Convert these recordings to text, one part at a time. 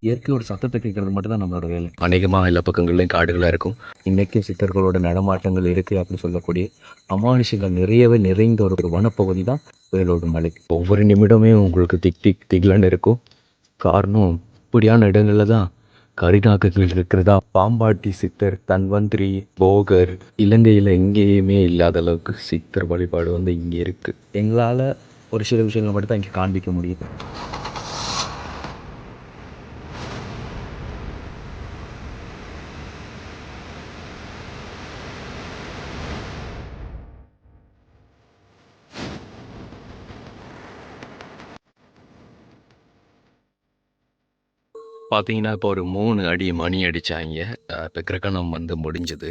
இயற்கையோட சத்தத்தை கேட்கறது மட்டும் தான் நம்மளோட வேலை. அநேகமாக எல்லா பக்கங்கள்லையும் காடுகளாக இருக்கும். இன்றைக்கும் சித்தர்களோட நடமாட்டங்கள் இருக்குது அப்படின்னு சொல்லக்கூடிய அமானுஷங்கள் நிறையவே நிறைந்த ஒரு வனப்பகுதி தான் வேலோடு மலை. ஒவ்வொரு நிமிடமே உங்களுக்கு திக் திக் திக்லன்னு இருக்கும். காரணம் இப்படியான இடங்களில் தான் கரிநாக்கங்கள் இருக்கிறதா. பாம்பாட்டி சித்தர், தன்வந்திரி, போகர், இலங்கையில் எங்கேயுமே இல்லாத அளவுக்கு சித்தர் வழிபாடு வந்து இங்கே இருக்குது. எங்களால் ஒரு சில விஷயங்களை மட்டும் தான் இங்கே காண்பிக்க முடியுது. பார்த்தீங்கன்னா, இப்போ ஒரு 3 அடி மணி அடித்தாங்க. இப்போ கிரகணம் வந்து முடிஞ்சது.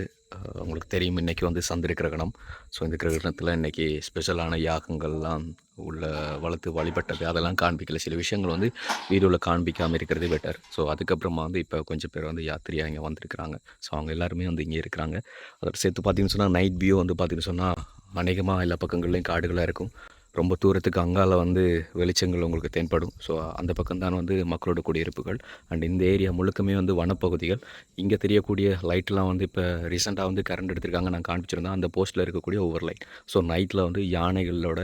உங்களுக்கு தெரியும் இன்றைக்கி வந்து சந்திர கிரகணம். ஸோ இந்த கிரகணத்தில் இன்றைக்கி ஸ்பெஷலான யாகங்கள்லாம் உள்ள வளர்த்து வழிபட்டது அதெல்லாம் காண்பிக்கல. சில விஷயங்கள் வந்து வீடியோவில் காண்பிக்காமல் இருக்கிறது பெட்டர். ஸோ அதுக்கப்புறமா வந்து இப்போ கொஞ்சம் பேர் வந்து யாத்திரையாக இங்கே வந்திருக்கிறாங்க. ஸோ அவங்க எல்லாருமே வந்து இங்கே இருக்கிறாங்க. அதோட சேர்த்து பார்த்தீங்கன்னு சொன்னால் நைட் வியூ வந்து பார்த்திங்கன்னு சொன்னால் அநேகமாக எல்லா பக்கங்கள்லேயும் காடுகளாக இருக்கும். ரொம்ப தூரத்துக்கு அங்கால வந்து வெளிச்சங்கள் உங்களுக்கு தென்படும். ஸோ அந்த பக்கம்தான் வந்து மக்களோட குடியிருப்புகள். அண்ட் இந்த ஏரியா முழுக்கமே வந்து வனப்பகுதிகள். இங்கே தெரியக்கூடிய லைட்லாம் வந்து இப்போ ரீசெண்டாக வந்து கரண்ட் எடுத்திருக்காங்க. நான் காண்பிச்சிருந்தேன் அந்த போஸ்ட்டில் இருக்கக்கூடிய ஒவ்வொரு லைட். ஸோ நைட்டில் வந்து யானைகளோட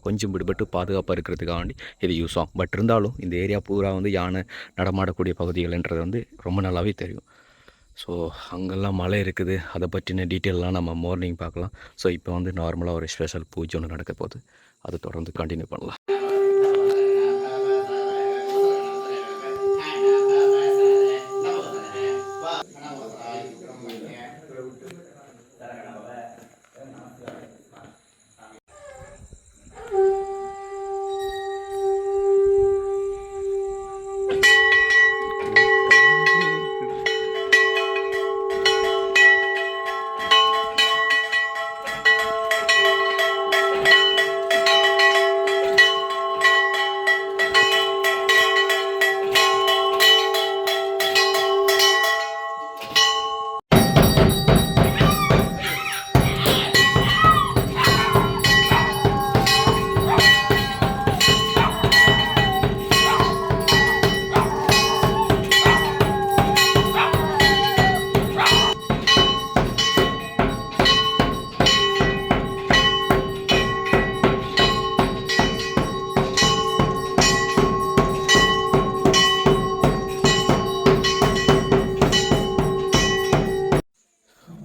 கொஞ்சம் விடுபட்டு பாதுகாப்பாக இருக்கிறதுக்காண்டி இது யூஸ் ஆகும். பட் இருந்தாலும் இந்த ஏரியா பூரா வந்து யானை நடமாடக்கூடிய பகுதிகள்ன்றது வந்து ரொம்ப நல்லாவே தெரியும். ஸோ அங்கெல்லாம் மலை இருக்குது. அதை பற்றின டீட்டெயிலெலாம் நம்ம மார்னிங் பார்க்கலாம். ஸோ இப்போ வந்து நார்மலாக ஒரு ஸ்பெஷல் பூஜை ஒன்று நடக்க போகுது. அதை தொடர்ந்து கண்டினியூ பண்ணலாம்.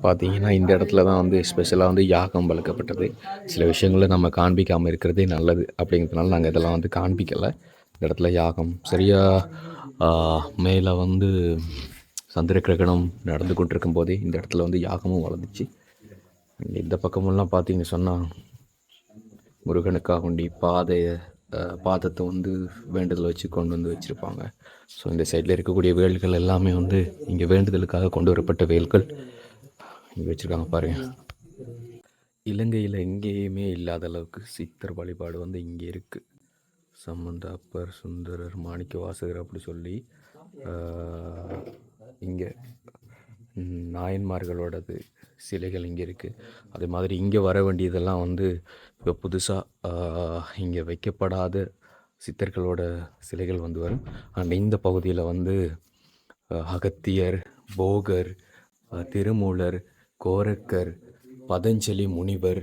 பார்த்தீங்கன்னா இந்த இடத்துல தான் வந்து ஸ்பெஷலாக வந்து யாகம் வளர்க்கப்பட்டது. சில விஷயங்களை நம்ம காண்பிக்காமல் இருக்கிறதே நல்லது அப்படிங்கிறதுனால நாங்கள் இதெல்லாம் வந்து காண்பிக்கலை. இந்த இடத்துல யாகம் சரியாக மேலே வந்து சந்திர கிரகணம் நடந்து கொண்டிருக்கும் போதே இந்த இடத்துல வந்து யாகமும் வளர்ந்துச்சு. இந்த பக்கமெல்லாம் பார்த்தீங்கன்னு சொன்னால் முருகனுக்காக வேண்டி பாதத்தை வந்து வேண்டுதல் வச்சு கொண்டு வந்து வச்சுருப்பாங்க. ஸோ இந்த சைடில் இருக்கக்கூடிய வேல்கள் எல்லாமே வந்து இங்கே வேண்டுதலுக்காக கொண்டு வரப்பட்ட வேல்கள் இங்கே வச்சுருக்காங்க பாருங்கள். இலங்கையில் எங்கேயுமே இல்லாத அளவுக்கு சித்தர் வழிபாடு வந்து இங்கே இருக்குது. சம்பந்த அப்பர், சுந்தரர், மாணிக்க வாசகர் அப்படி சொல்லி இங்கே நாயன்மார்களோடது சிலைகள் இங்கே இருக்குது. அதே மாதிரி இங்கே வர வேண்டியதெல்லாம் வந்து இப்போ புதுசாக இங்கே வைக்கப்படாத சித்தர்களோட சிலைகள் வந்து வரும். அண்ட் இந்த பகுதியில் வந்து அகத்தியர், போகர், திருமூலர், கோரக்கர், பதஞ்சலி முனிவர்,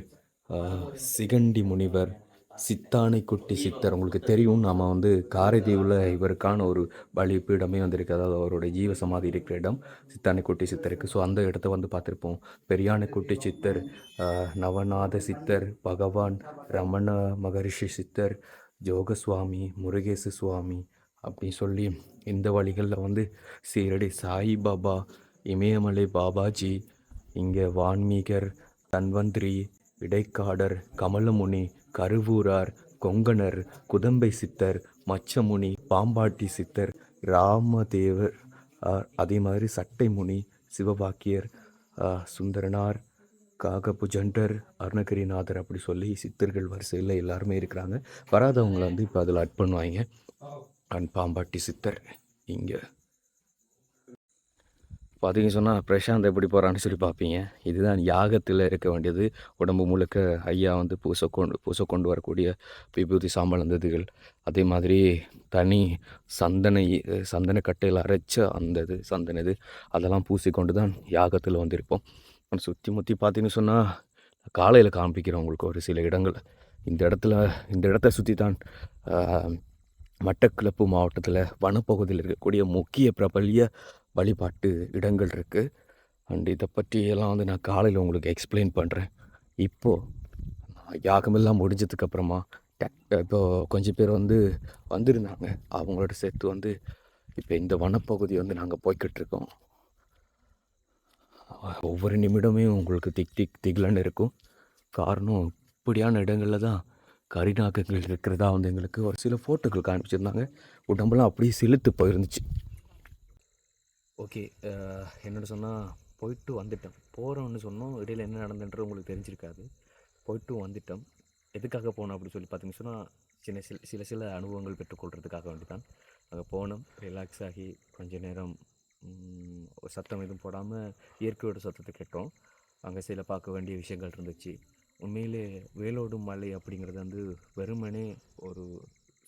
சிகண்டி முனிவர், சித்தானைக்குட்டி சித்தர் உங்களுக்கு தெரியும். நாம் வந்து காரைதீவில் இவருக்கான ஒரு பலிப்பீடமே வந்திருக்கு. அதாவது அவருடைய ஜீவ சமாதி இருக்கிற இடம் சித்தானைக்குட்டி சித்தருக்கு. ஸோ அந்த இடத்த வந்து பார்த்துருப்போம். பெரியானைக்குட்டி சித்தர், நவநாத சித்தர், பகவான் ரமண மகரிஷி சித்தர், ஜோகசுவாமி, முருகேசு சுவாமி அப்படி சொல்லி இந்த வழிகளில் வந்து சீரடி சாய்பாபா, இமயமலை பாபாஜி, இங்கே வான்மீகர், தன்வந்திரி, இடைக்காடர், கமலமுனி, கருவூரார், கொங்கணர், குதம்பை சித்தர், மச்சமுனி, பாம்பாட்டி சித்தர், ராமதேவர், அதே மாதிரி சட்டைமுனி, சிவபாக்கியர், சுந்தரனார், காகபுஜண்டர், அருணகிரிநாதர் அப்படி சொல்லி சித்தர்கள் வரிசையில் எல்லாருமே இருக்கிறாங்க. வராதவங்களை வந்து இப்போ அதில் அட் பண்ணுவாங்க. அண்ட் பாம்பாட்டி சித்தர் இங்கே பார்த்தீங்கன்னு சொன்னால் பிரசாந்த் எப்படி போகிறான்னு சொல்லி பார்ப்பீங்க. இதுதான் யாகத்தில் இருக்க வேண்டியது. உடம்பு முழுக்க ஐயா வந்து பூச கொண்டு வரக்கூடிய விபூதி சாம்பல் அந்த இதுகள். அதே மாதிரி தனி சந்தன கட்டையில் அரைச்ச அந்த இது சந்தன இது அதெல்லாம் பூசிக்கொண்டு தான் யாகத்தில் வந்திருப்போம். சுற்றி முற்றி பார்த்தீங்கன்னு சொன்னால் காலையில் காண்பிக்கிறேன் உங்களுக்கு ஒரு சில இடங்கள். இந்த இடத்த சுற்றி தான் மட்டக்களப்பு மாவட்டத்தில் வனப்பகுதியில் இருக்கக்கூடிய முக்கிய பிரபல்ய வழிபாட்டு இடங்கள் இருக்குது. அண்ட் இதை பற்றியெல்லாம் வந்து நான் காலையில் உங்களுக்கு எக்ஸ்பிளைன் பண்ணுறேன். இப்போது யாகமெல்லாம் முடிஞ்சதுக்கப்புறமா இப்போது கொஞ்சம் பேர் வந்து வந்திருந்தாங்க. அவங்களோட சேர்த்து வந்து இப்போ இந்த வனப்பகுதி வந்து நாங்கள் போய்கிட்டுருக்கோம். ஒவ்வொரு நிமிடமே உங்களுக்கு திகிலன்னு இருக்கும். காரணம் இப்படியான இடங்களில் தான் கரிநாகங்கள் இருக்கிறதா வந்து எங்களுக்கு ஒரு சில ஃபோட்டோக்கள் காமிச்சிருந்தாங்க. உடம்பெல்லாம் அப்படியே செலுத்து போயிருந்துச்சு. ஓகே, என்னோட சொன்னால் போயிட்டு வந்துட்டோம். போகிறோன்னு சொன்னோம், இடையில் என்ன நடந்துன்றது உங்களுக்கு தெரிஞ்சிருக்காது. போயிட்டு வந்துட்டோம். எதுக்காக போனோம் அப்படின்னு சொல்லி பார்த்தீங்கன்னு சொன்னால் சில அனுபவங்கள் பெற்றுக்கொள்கிறதுக்காக வேண்டி தான் அங்கே போனோம். ரிலாக்ஸ் ஆகி கொஞ்ச நேரம் சத்தம் எதுவும் போடாமல் இயற்கையோட சத்தத்தை கேட்டோம். அங்கே சில பார்க்க வேண்டிய விஷயங்கள் இருந்துச்சு. உண்மையிலே வேலோடு மலை அப்படிங்கிறது வந்து வெறுமனே ஒரு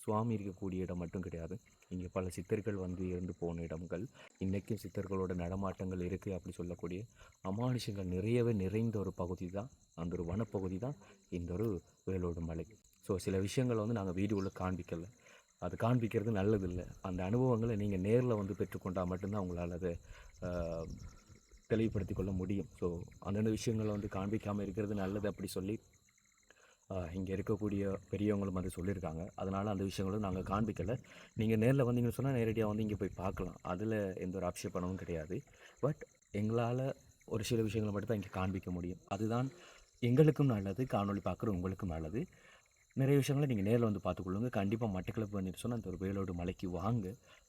சுவாமி இருக்கக்கூடிய இடம் மட்டும் கிடையாது. இங்கே பல சித்தர்கள் வந்து இருந்து போன இடங்கள், இன்றைக்கும் சித்தர்களோட நடமாட்டங்கள் இருக்குது அப்படி சொல்லக்கூடிய அமானுஷங்கள் நிறையவே நிறைந்த ஒரு பகுதி தான், அந்த ஒரு வனப்பகுதி தான் இந்த ஒரு வேலோடு மலை. ஸோ சில விஷயங்களை வந்து நாங்கள் வீடியோவில் காண்பிக்கலை. அது காண்பிக்கிறது நல்லதில்லை. அந்த அனுபவங்களை நீங்கள் நேரில் வந்து பெற்றுக்கொண்டால் மட்டும்தான் உங்களால் அதை தெளிவுபடுத்தி கொள்ள முடியும். ஸோ அந்தந்த விஷயங்களை வந்து காண்பிக்காமல் இருக்கிறது நல்லது அப்படி சொல்லி இங்கே இருக்கக்கூடிய பெரியவங்களும் வந்து சொல்லியிருக்காங்க. அதனால் அந்த விஷயங்களும் நாங்கள் காண்பிக்கலை. நீங்கள் நேரில் வந்தீங்கன்னு சொன்னால் நேரடியாக வந்து இங்கே போய் பார்க்கலாம். அதில் எந்த ஒரு ஆட்சேபனமும் கிடையாது. பட் எங்களால் ஒரு சில விஷயங்களை மட்டும் தான் இங்கே காண்பிக்க முடியும். அதுதான் எங்களுக்கும் நல்லது, காணொலி பார்க்குற உங்களுக்கும் நல்லது. நிறைய விஷயங்களை நீங்கள் நேரில் வந்து பார்த்துக்கொள்ளுங்க. கண்டிப்பாக மட்டக்களப்பு பண்ணிட்டு சொன்னால் அந்த ஒரு வேலோடு மலைக்கு வாங்க.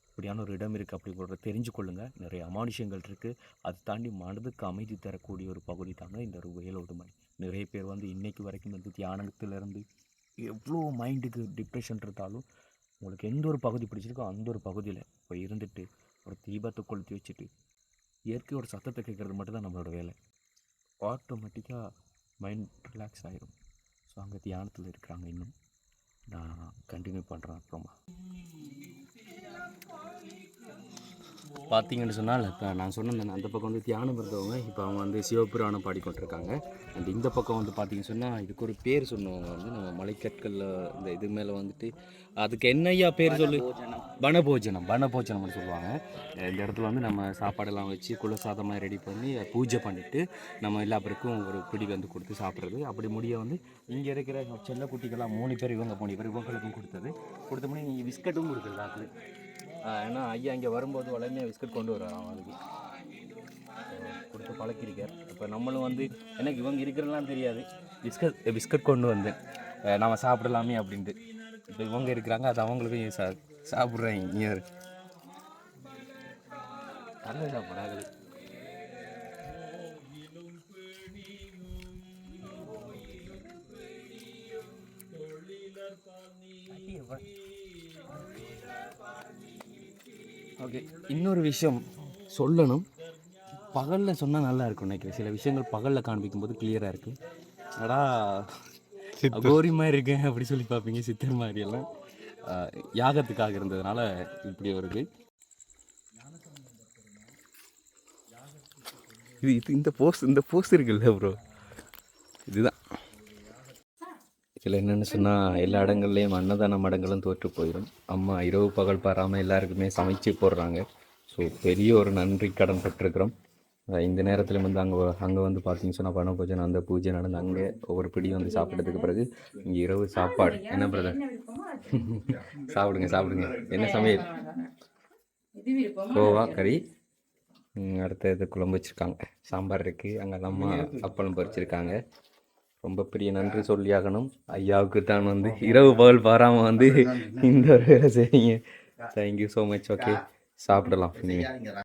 இப்படியான ஒரு இடம் இருக்குது அப்படிங்கிறத தெரிஞ்சு கொள்ளுங்கள். நிறைய அமானுஷங்கள் இருக்குது. அதை தாண்டி மனதுக்கு அமைதி தரக்கூடிய ஒரு பகுதி தாங்க இந்த ஒரு வேலோடு மலை. நிறைய பேர் வந்து இன்றைக்கு வரைக்கும் வந்து தியானத்திலேருந்து எவ்வளோ மைண்டுக்கு டிப்ரெஷன் இருந்தாலும் உங்களுக்கு எந்த ஒரு பகுதி பிடிச்சிருக்கோ அந்த ஒரு பகுதியில் போய் இருந்துட்டு ஒரு தீபத்தை கொளுத்தி வச்சுட்டு இயற்கையோட சத்தத்தை கேட்குறது மட்டும்தான் நம்மளோட வேலை. ஆட்டோமேட்டிக்காக மைண்ட் ரிலாக்ஸ் ஆகிடும். ஸோ அங்கே தியானத்தில் இருக்கிறாங்க. இன்னும் நான் கண்டினியூ பண்ணுறேன். அப்புறமா பார்த்தீங்கன்னு சொன்னால் இப்போ நான் சொன்னேன், அந்த பக்கம் வந்து தியானம் இருந்தவங்க இப்போ அவங்க வந்து சிவபுராணம் பாடிக்கொண்டிருக்காங்க. அண்ட் இந்த பக்கம் வந்து பார்த்தீங்கன்னு சொன்னால் இதுக்கு ஒரு பேர் சொன்னவங்க வந்து நம்ம மலைக்கற்களில் இந்த இது மேலே வந்துட்டு அதுக்கு என்னையா பேர் சொல்லு, பனபோஜனம்னு சொல்லுவாங்க. இந்த இடத்துல வந்து நம்ம சாப்பாடெல்லாம் வச்சு குலசாதமாக ரெடி பண்ணி பூஜை பண்ணிவிட்டு நம்ம எல்லா பேருக்கும் ஒரு பிடி வந்து கொடுத்து சாப்பிட்றது. அப்படி முடிய வந்து இங்கே இருக்கிற செல்ல குட்டிகள்லாம் 3 பேர் இவங்களுக்கும் கொடுத்த முடியும். இங்கே பிஸ்கட்டும் கொடுக்குறது அது. ஏன்னா ஐயா இங்கே வரும்போது உடனே பிஸ்கட் கொண்டு வர்றான். அவனுக்கு கொடுத்து பழக்கிருக்கார். இப்போ நம்மளும் வந்து எனக்கு இவங்க இருக்கிறலாம் தெரியாது, பிஸ்கட் கொண்டு வந்தேன் நம்ம சாப்பிடலாமே அப்படின்ட்டு. இப்போ இவங்க இருக்கிறாங்க, அது அவங்களுக்கும் சாப்பிட்றேன். இங்கே நல்ல சாப்பாடு. ஓகே, இன்னொரு விஷயம் சொல்லணும். பகலில் சொன்னால் நல்லா இருக்கும் நினைக்கிறேன். சில விஷயங்கள் பகலில் காண்பிக்கும் போது கிளியராக இருக்குது. அடா கோரி மாதிரி இருக்கேன் அப்படி சொல்லி பார்ப்பீங்க. சித்தர் மாதிரியெல்லாம் யாகத்துக்காக இருந்ததுனால இப்படி வருது. இந்த போஸ்ட் இருக்குல்ல ப்ரோ, இதுதான். இதில் என்னென்னு சொன்னால் எல்லா இடங்கள்லேயும் அன்னதான மடங்களும் தோற்று போயிடும். அம்மா இரவு பகல் பாராமல் எல்லாருக்குமே சமைச்சு போடுறாங்க. ஸோ பெரிய ஒரு நன்றி கடன் பெற்றிருக்கிறோம். இந்த நேரத்தில் வந்து அங்கே வந்து பார்த்தீங்கன்னு சொன்னால் பண பூஜை அந்த பூஜை நடந்து அங்கே ஒவ்வொரு பிடி வந்து சாப்பிட்டதுக்கு பிறகு இங்கே இரவு சாப்பாடு. என்ன பிரதர்? சாப்பிடுங்க. என்ன சமையல்? கோவா கறி, அடுத்த இது குழம்பு வச்சுருக்காங்க, சாம்பார் இருக்குது, அங்கே அம்மா அப்பளம் பறிச்சிருக்காங்க. ரொம்ப பெரிய நன்றி சொல்லியாகணும் ஐயாவுக்கு தான் வந்து இரவு பகல் பாராமல் வந்து இந்த ஒரு வேலை செய்யுங்க. Thank you so much. ஓகே, சாப்பிடலாம். நீங்கள்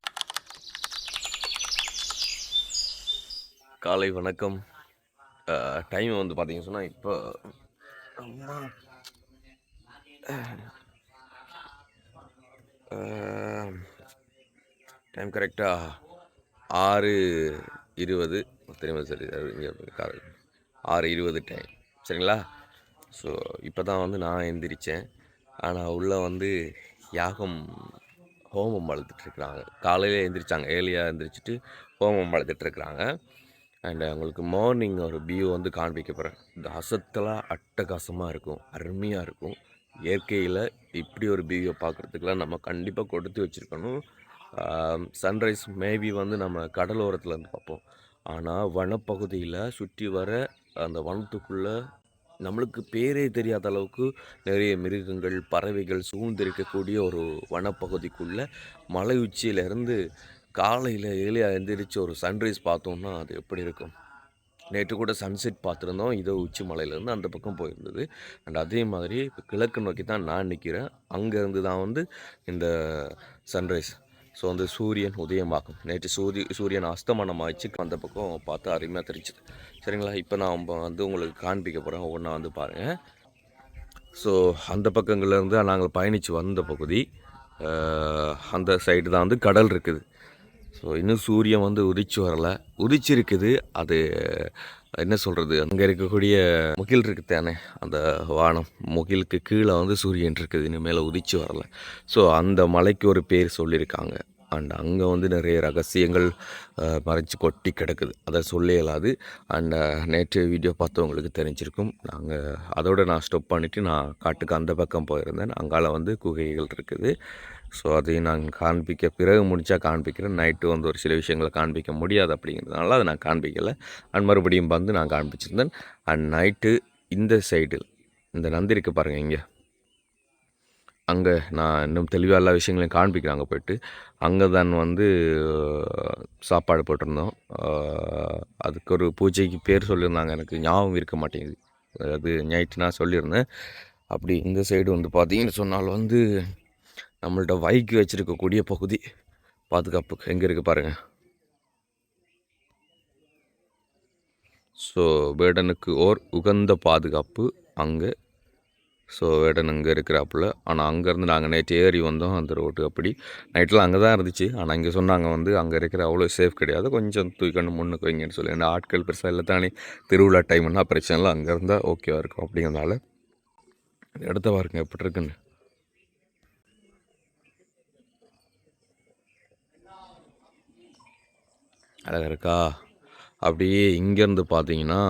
காலை வணக்கம். டைம் வந்து பார்த்தீங்கன்னு சொன்னால் இப்போ டைம் கரெக்டாக 6:20 தெரியுமா சரி 6:20 டைம் சரிங்களா. ஸோ இப்போ தான் வந்து நான் எந்திரிச்சேன். ஆனால் உள்ளே வந்து யாகம் ஹோமம் வளர்த்துட்ருக்குறாங்க. காலையில் எழுந்திரிச்சாங்க, ஏர்லியாக எழுந்திரிச்சிட்டு ஹோமம் வளர்த்துட்ருக்குறாங்க. அண்ட் அவங்களுக்கு மார்னிங் ஒரு வியூ வந்து காண்பிக்க போகிறேன். இந்த அசத்தலாக அட்டகாசமாக இருக்கும், அருமையாக இருக்கும். இயற்கையில் இப்படி ஒரு வியூவை பார்க்குறதுக்கெலாம் நம்ம கண்டிப்பாக கொடுத்து வச்சுருக்கணும். சன்ரைஸ் மேபி வந்து நம்ம கடலோரத்தில் இருந்து பார்ப்போம். ஆனால் வனப்பகுதியில் சுற்றி வர அந்த வனத்துக்குள்ளே நம்மளுக்கு பேரே தெரியாத அளவுக்கு நிறைய மிருகங்கள் பறவைகள் சூழ்ந்திருக்கக்கூடிய ஒரு வனப்பகுதிக்குள்ளே மலை உச்சியிலேருந்து காலையில் ஏழையாக எழுந்திரிச்சு ஒரு சன்ரைஸ் பார்த்தோம்னா அது எப்படி இருக்கும். நேற்று கூட சன்செட் பார்த்துருந்தோம், இதோ உச்சி மலையிலேருந்து அந்த பக்கம் போயிருந்தது. அண்ட் அதே மாதிரி இப்போ கிழக்கு நோக்கி தான் நான் நிற்கிறேன். அங்கேருந்து தான் வந்து இந்த சன்ரைஸ். ஸோ வந்து சூரியன் உதயமாகும். நேற்று சூரியன் அஸ்தமனம் ஆயிடுச்சு, அந்த பக்கம் பார்த்து அருமையாக தெரிஞ்சுது சரிங்களா. இப்போ நான் வந்து உங்களுக்கு காண்பிக்க போகிறேன், ஒவ்வொன்றா வந்து பாருங்கள். ஸோ அந்த பக்கங்கள்லேருந்து நாங்கள் பயணித்து வந்த பகுதி, அந்த சைடு தான் வந்து கடல் இருக்குது. ஸோ இன்னும் சூரியன் வந்து உதிச்சு வரலை, உதிச்சிருக்குது. அது என்ன சொல்கிறது, அங்கே இருக்கக்கூடிய முகில் இருக்குது தானே, அந்த வானம் முகிலுக்கு கீழே வந்து சூரியன் இருக்குது, இன்னும் மேலே உதிச்சு வரலை. ஸோ அந்த மலைக்கு ஒரு பேர் சொல்லியிருக்காங்க. அண்ட் அங்கே வந்து நிறைய ரகசியங்கள் மறைச்சி கொட்டி கிடக்குது, அதை சொல்ல இயலாது. அண்ட் நேற்று வீடியோ பார்த்தவங்களுக்கு தெரிஞ்சிருக்கும். அதோடு நான் ஸ்டாப் பண்ணிவிட்டு நான் காட்டுக்கு அந்த பக்கம் போயிருந்தேன். அங்கால வந்து குகைகள் இருக்குது. ஸோ அதையும் நான் காண்பிக்க பிறகு முடித்தா காண்பிக்கிறேன். நைட்டு வந்து ஒரு சில விஷயங்களை காண்பிக்க முடியாது அப்படிங்கிறதுனால அதை நான் காண்பிக்கலை. அண்ட் மறுபடியும் வந்து நான் காண்பிச்சிருந்தேன். அண்ட் நைட்டு இந்த சைடு இந்த நந்தி இருக்குது பாருங்கள், இங்கே அங்கே நான் இன்னும் தெளிவாக எல்லா விஷயங்களையும் காண்பிக்கிறேன். அங்கே போய்ட்டு அங்கே தான் வந்து சாப்பாடு போட்டிருந்தோம். அதுக்கு ஒரு பூஜைக்கு பேர் சொல்லியிருந்தாங்க, எனக்கு ஞாபகம் இருக்க மாட்டேங்குது. அது நைட்டு நான் சொல்லியிருந்தேன். அப்படி இந்த சைடு வந்து பார்த்தீங்கன்னு சொன்னால் வந்து நம்மள்ட்ட வைக்கு வச்சுருக்கக்கூடிய பகுதி பாதுகாப்பு எங்கே இருக்குது பாருங்கள். ஸோ வேடனுக்கு ஓர் உகந்த பாதுகாப்பு அங்கே. ஸோ வேடன் அங்கே இருக்கிறாப்புல. ஆனால் அங்கேருந்து நாங்கள் நைட்டு ஏறி வந்தோம் அந்த ரோட்டு. அப்படி நைட்டில் அங்கே தான் இருந்துச்சு. ஆனால் இங்கே சொன்னாங்க வந்து அங்கே இருக்கிற அவ்வளோ சேஃப் கிடையாது, கொஞ்சம் தூக்கணும் முன்னுக்கு வைங்கன்னு சொல்லி. ஏன்னா ஆட்கள் பெருசாக இல்லை தானே, திருவிழா டைம்னா பிரச்சனை இல்லை, அங்கே இருந்தால் ஓகேவாக இருக்கும். அப்படிங்கிறதுனால இடத்த பாருங்க எப்படி இருக்குன்னு. அழகாக இருக்கா. அப்படியே இங்கேருந்து பார்த்தீங்கன்னா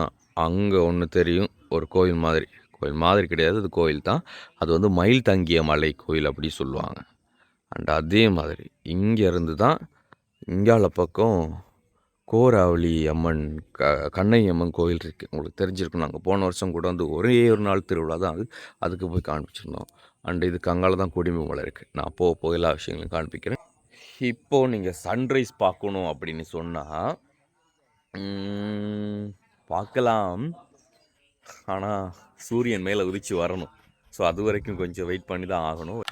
அங்கே ஒன்று தெரியும், ஒரு கோயில் மாதிரி கிடையாது, அது கோயில் தான். அது வந்து மயில் தங்கிய மலை கோயில் அப்படி சொல்லுவாங்க. அண்ட் அதே மாதிரி இங்கேருந்து தான் இங்கால பக்கம் கோராவளி அம்மன் கண்ணகி அம்மன் கோயில் இருக்குது, உங்களுக்கு தெரிஞ்சிருக்கும். நாங்கள் போன வருஷம் கூட வந்து ஒரே ஒரு நாள் திருவிழா தான் அது, அதுக்கு போய் காண்பிச்சிருந்தோம். அண்ட் இதுக்கு அங்கால தான் குடிமை மலை இருக்குது. நான் போக எல்லா விஷயங்களையும் காண்பிக்கிறேன். இப்போது நீங்கள் சன்ரைஸ் பார்க்கணும் அப்படின்னு சொன்னால் பார்க்கலாம், ஆனால் சூரியன் மேலே உதிச்சு வரணும். ஸோ அது வரைக்கும் கொஞ்சம் வெயிட் பண்ணி தான் ஆகணும்.